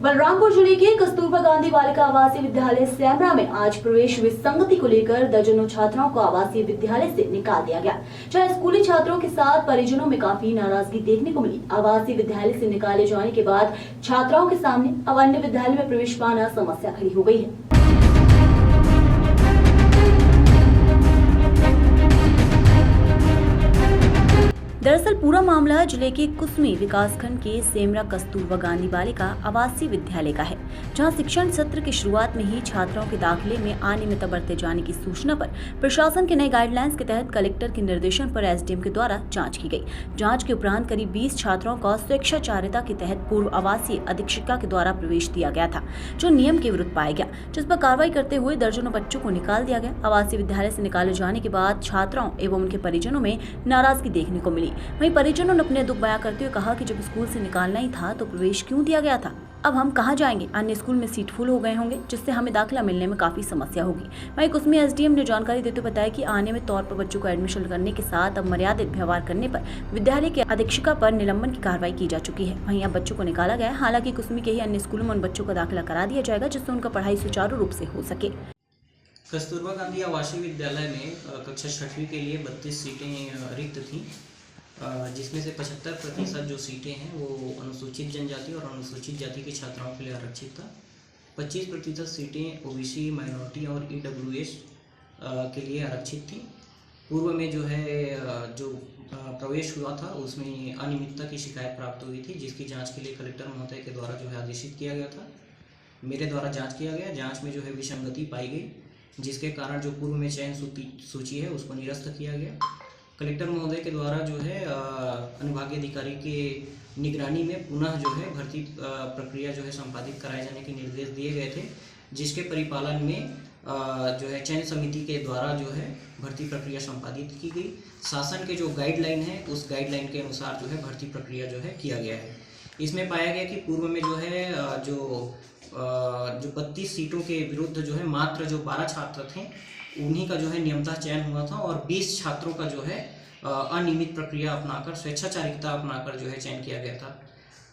बलरामपुर जिले के कस्तूरबा गांधी बालिका आवासीय विद्यालय सैमरा में आज प्रवेश विसंगति को लेकर दर्जनों छात्राओं को आवासीय विद्यालय से निकाल दिया गया। जहां स्कूली छात्रों के साथ परिजनों में काफी नाराजगी देखने को मिली। आवासीय विद्यालय से निकाले जाने के बाद छात्राओं के सामने अब अन्य विद्यालय में प्रवेश पाना समस्या खड़ी हो गई है। दरअसल पूरा मामला जिले के कुसमी विकासखंड के सेमरा कस्तूरबा गांधी बालिका आवासीय विद्यालय का है, जहां शिक्षण सत्र की शुरुआत में ही छात्राओं के दाखिले में अनियमितता बरते जाने की सूचना पर प्रशासन के नए गाइडलाइंस के तहत कलेक्टर के निर्देशन पर एसडीएम के द्वारा जांच की गई। जांच के उपरांत करीब 20 छात्राओं का स्वेच्छाचारिता के तहत पूर्व आवासीय अधीक्षिका के द्वारा प्रवेश दिया गया था, जो नियम के विरुद्ध पाया गया, जिस पर कार्रवाई करते हुए दर्जनों बच्चों को निकाल दिया गया। आवासीय विद्यालय से निकाले जाने के बाद छात्राओं एवं उनके परिजनों में नाराजगी देखने को मिली। वहीं परिजनों ने अपने दुख बयां करते हुए कहा कि जब स्कूल से निकालना ही था तो प्रवेश क्यों दिया गया था। अब हम कहां जाएंगे, अन्य स्कूल में सीट फुल हो गए होंगे, जिससे हमें दाखिला मिलने में काफी समस्या होगी। वहीं कुसमी एसडीएम ने जानकारी देते हुए बताया कि अनियमित तौर पर बच्चों को एडमिशन करने के साथ अब मर्यादित व्यवहार करने पर विद्यालय के अधीक्षिका पर निलंबन की कार्रवाई की जा चुकी है। वहीं अब बच्चों को निकाला गया है। हालांकि कुसमी के ही अन्य स्कूलों में उन बच्चों का दाखिला करा दिया जाएगा, जिससे उनका पढ़ाई सुचारू रूप से हो सके। कस्तूरबा गांधी आवासीय विद्यालय में कक्षा 6वीं के लिए 32 सीटें रिक्त थीं, जिसमें से 75% जो सीटें हैं वो अनुसूचित जनजाति और अनुसूचित जाति के छात्राओं के लिए आरक्षित था। 25% सीटें ओबीसी, माइनॉरिटी और ईडब्ल्यूएस के लिए आरक्षित थी। पूर्व में जो प्रवेश हुआ था उसमें अनियमितता की शिकायत प्राप्त हुई थी, जिसकी जांच के लिए कलेक्टर महोदय के द्वारा जो है आदेशित किया गया था। मेरे द्वारा जांच किया गया। जांच में जो है विसंगति पाई गई, जिसके कारण जो पूर्व में चयन सूची है उसको निरस्त किया गया। कलेक्टर महोदय के द्वारा जो है अनुभागीय अधिकारी के निगरानी में पुनः जो है भर्ती प्रक्रिया जो है संपादित कराए जाने के निर्देश दिए गए थे, जिसके परिपालन में जो है चयन समिति के द्वारा जो है भर्ती प्रक्रिया संपादित की गई। शासन के जो गाइडलाइन है उस गाइडलाइन के अनुसार जो है भर्ती प्रक्रिया जो है किया गया है। इसमें पाया गया कि पूर्व में जो है जो 32 सीटों के विरुद्ध जो है मात्र जो 12 छात्र थे उन्हीं का जो है नियमतः चयन हुआ था और 20 छात्रों का जो है अनियमित प्रक्रिया अपनाकर स्वेच्छाचारिता अपनाकर जो है चयन किया गया था,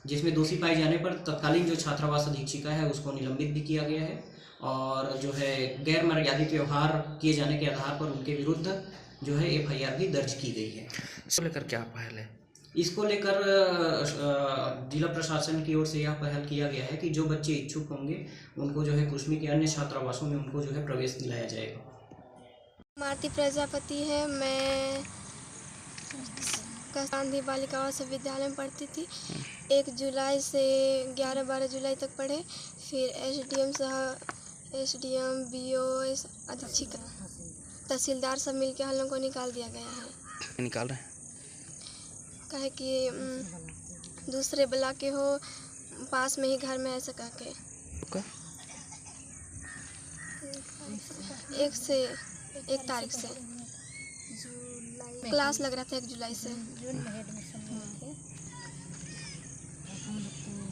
जिसमें दोषी पाए जाने पर तत्कालीन जो छात्रावास अधीक्षिका है उसको निलंबित भी किया गया है और जो है गैर मर्यादित व्यवहार किए जाने के आधार पर उनके विरुद्ध जो है एफआईआर भी दर्ज की गई है। इसको लेकर क्या पहल है? इसको लेकर जिला प्रशासन की ओर से यह पहल किया गया है कि जो बच्चे इच्छुक होंगे उनको जो है कुसमी के अन्य छात्रावासों में उनको जो है प्रवेश दिलाया जाएगा। मारती प्रजापति है। मैं गांधी बालिका आवासीय विद्यालय में पढ़ती थी। 1 जुलाई से 11-12 जुलाई तक पढ़े। फिर एसडीएम बीओ अधीक्षिका तहसीलदार सब मिलकर हम लोगों को निकाल दिया गया है। निकाल रहे हैं कहे कि दूसरे ब्लॉक के हो, पास में ही घर में ऐसा कह के 1 तारीख से क्लास लग रहा था 1 जुलाई से।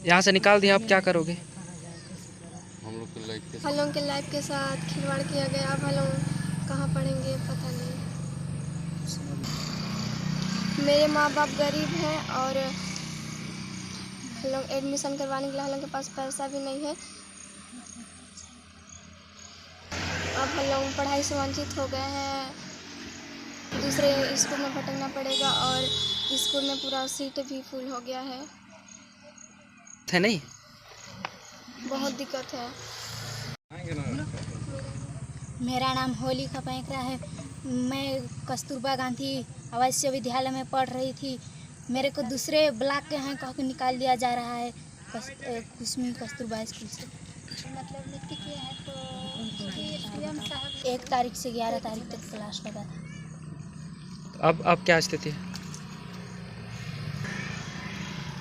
यहाँ से निकाल दिया, आप क्या करोगे? हम लोग के लाइफ के साथ खिलवाड़ किया गया। अब हम लोग कहाँ पढ़ेंगे पता नहीं। मेरे माँ बाप गरीब हैं और हम लोग एडमिशन करवाने के लिए हम लोग के पास पैसा भी नहीं है। अब हम लोग पढ़ाई से वंचित हो गए हैं। दूसरे स्कूल में भटकना पड़ेगा और स्कूल में पूरा सीट भी फुल हो गया है। नहीं, बहुत दिक्कत है। मेरा नाम होलिका पैंकरा है। मैं कस्तूरबा गांधी आवासीय विद्यालय में पढ़ रही थी। मेरे को दूसरे ब्लॉक के हैं कह के निकाल दिया जा रहा है कुसमी कस्तूरबा स्कूल से। मतलब नीति क्या है तो 1 तारीख से 11 तारीख तक क्लास लगा था। अब क्या स्थिति है?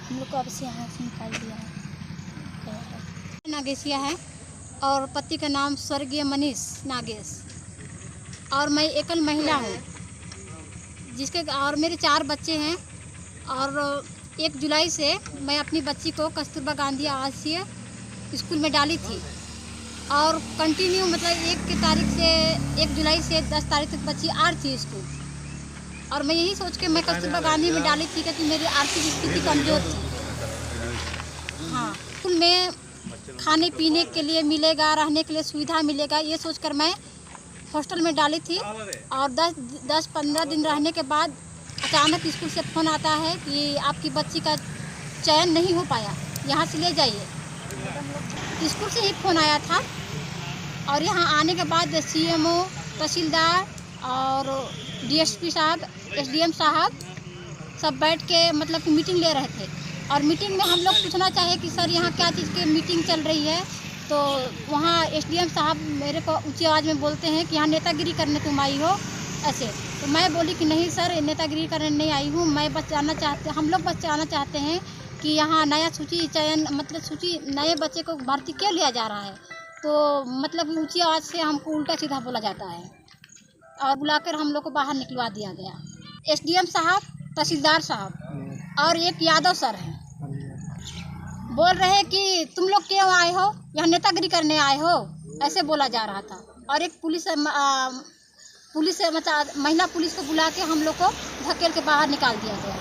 हम लोग को अब से यहाँ से निकाल दिया है। नागेशिया है और पति का नाम स्वर्गीय मनीष नागेश और मैं एकल महिला हूँ, जिसके और मेरे 4 बच्चे हैं और 1 जुलाई से मैं अपनी बच्ची को कस्तूरबा गांधी आवासीय स्कूल में डाली थी और कंटिन्यू मतलब 1 जुलाई से 10 तारीख तक बच्ची आ रही थी स्कूल और मैं यही सोच के मैं कस्तूरबा गांधी में डाली थी क्योंकि मेरी आर्थिक स्थिति कमज़ोर थी। हाँ, स्कूल में खाने पीने के लिए मिलेगा, रहने के लिए सुविधा मिलेगा, ये सोचकर मैं हॉस्टल में डाली थी। और 10-15 दिन रहने के बाद अचानक स्कूल से फ़ोन आता है कि आपकी बच्ची का चयन नहीं हो पाया, यहाँ से ले जाइए। स्कूल से ही फ़ोन आया था और यहाँ आने के बाद CMO, तहसीलदार और DSP साहब, SDM साहब सब बैठ के मतलब कि मीटिंग ले रहे थे। और मीटिंग में हम लोग पूछना चाहे कि सर यहाँ क्या चीज़ की मीटिंग चल रही है, तो वहाँ SDM साहब मेरे को ऊंची आवाज़ में बोलते हैं कि यहाँ नेतागिरी करने तुम आई हो ऐसे। तो मैं बोली कि नहीं सर, नेतागिरी करने नहीं आई हूँ, मैं हम लोग बचाना चाहते हैं कि यहाँ नया सूची चयन मतलब सूची नए बच्चे को भर्ती क्यों लिया जा रहा है। तो मतलब ऊंची आवाज़ से हमको उल्टा सीधा बोला जाता है और बुलाकर हम लोग को बाहर निकलवा दिया गया। SDM साहब, तहसीलदार साहब और एक यादव सर हैं, बोल रहे कि तुम लोग क्यों आए हो, यहाँ नेतागिरी करने आए हो, ऐसे बोला जा रहा था। और एक पुलिस मतलब महिला पुलिस को बुला के हम लोग को धकेल के बाहर निकाल दिया गया।